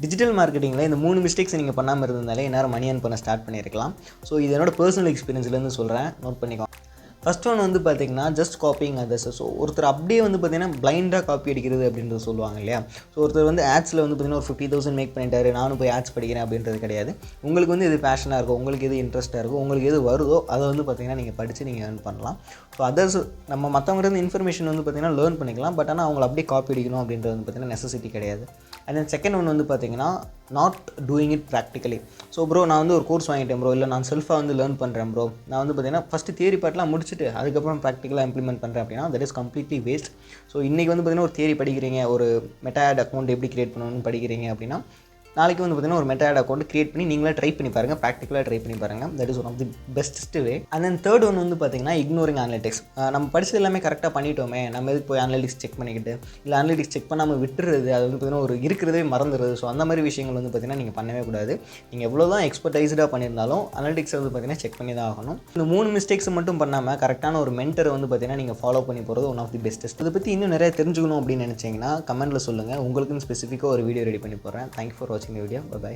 Digital மார்க்கெட்டிங்கில் இந்த 3 mistakes நீங்கள் பண்ணாமல் இருந்ததாலே என்னால் மணி ஏர்ன் பண்ண ஸ்டார்ட் பண்ணியிருக்கலாம். ஸோ இது என்னோட பர்சனல் எக்ஸ்பீரியன்ஸ்லேருந்து சொல்கிறேன், நோட் பண்ணிக்கோங்க. ஃபஸ்ட் ஒன் வந்து பார்த்திங்கன்னா ஜஸ்ட் காப்பிங் அதர்ஸ். ஸோ ஒருத்தர் அப்படியே வந்து பார்த்திங்கன்னா பிளைண்டாக காப்பி அடிக்கிறது அப்படின்றது சொல்லுவாங்க இல்லையா. ஸோ ஒருத்தர் வந்து ஆட்ஸில் வந்து பார்த்திங்கன்னா ஒரு 50,000 மேக் பண்ணிட்டாரு, நானும் போய் ஆட்ஸ் படிக்கிறேன் அப்படின்றது கிடையாது. உங்களுக்கு வந்து எது பேஷனாக இருக்கும், உங்களுக்கு எது இன்ட்ரெஸ்ட்டாக இருக்கும், உங்களுக்கு எது வருதோ அதை வந்து பார்த்திங்கன்னா நீங்கள் படித்து நீங்கள் ஏர்ன் பண்ணலாம். ஸோ அதர்ஸ் நம்ம மற்றவங்கிட்ட இன்ஃபர்மேஷன் வந்து பார்த்திங்கன்னா லேர்ன் பண்ணிக்கலாம். பட் ஆனால் அவங்களை அப்படியே காப்பி அடிக்கணும் அப்படின்றது வந்து பார்த்திங்கன்னா நெசசிட்டி கிடையாது. அண்ட் தென் செகண்ட் ஒன் வந்து பார்த்திங்கன்னா not doing it practically. So bro நான் வந்து ஒரு கோர்ஸ் வாங்கிட்டேன் ப்ரோ, இல்லை நான் செல்ஃபாக வந்து லேர்ன் பண்ணுறேன் ப்ரோ, நான் வந்து பார்த்திங்கன்னா ஃபஸ்ட்டு தியரி பார்ட்லாம் முடிச்சுட்டு அதுக்கப்புறம் ப்ராக்டிக்கலாக இம்ப்ளிமெண்ட் பண்ணுறேன் அப்படின்னா that is completely waste. So இன்றைக்கி வந்து பார்த்திங்கன்னா ஒரு தியரி படிக்கிறீங்க, ஒரு மெட்டா ஆட் அக்கௌண்ட் எப்படி கிரியேட் பண்ணணும்னு படிக்கிறீங்க அப்படின்னா நாளைக்கு வந்து பார்த்திங்கன்னா ஒரு மெட்டா ஆட் அக்கௌண்ட் கிரியேட் பண்ணி நீங்களே ட்ரை பண்ணி பாருங்கள், ப்ராக்டிக்கலாக ட்ரை பண்ணி பாருங்கள். That is one of the best way. And then third one வந்து பார்த்திங்கன்னா இக்னோரிங் அனலிட்டிக்ஸ். நம்ம படிச்சது எல்லாமே கரெக்டாக பண்ணிட்டோமே, நம்ம எதுக்கு போய் அனலிட்டிக்ஸ் செக் பண்ணிக்கிட்டு, இல்லை அனலிட்டிக்ஸ் செக் பண்ணாமல் விட்டுறது, அது வந்து பார்த்திங்கன்னா ஒரு இருக்கிறதே மறந்துடுறது. ஸோ அந்த மாதிரி விஷயங்கள் வந்து பார்த்திங்கன்னா நீங்கள் பண்ணவே கூடாது. நீங்கள் எவ்வளோ தான் எக்ஸ்பர்டைஸ்டாக பண்ணியிருந்தாலும் அனலிட்டிக்ஸ் வந்து பார்த்திங்கன்னா செக் பண்ணி தான் ஆகணும். இந்த 3 மிஸ்டேக்ஸ் மட்டும் பண்ணாமல் கரெக்டான ஒரு மென்டரை வந்து பார்த்திங்கன்னா நீங்கள் ஃபாலோ பண்ணி போகிறது ஒன் ஆஃப் தி பெஸ்ட்டஸ்ட். இதை பற்றி இன்னும் நிறைய தெரிஞ்சுக்கணும் அப்படின்னு நினச்சிங்கன்னா கமெண்ட்டில் சொல்லுங்கள், உங்களுக்குன்னு ஸ்பெசிஃபிக்காக ஒரு வீடியோ ரெடி பண்ணி போடுறேன். தேங்க்யூ ஃபார் வாட்சிங் தி வீடியோ. பை.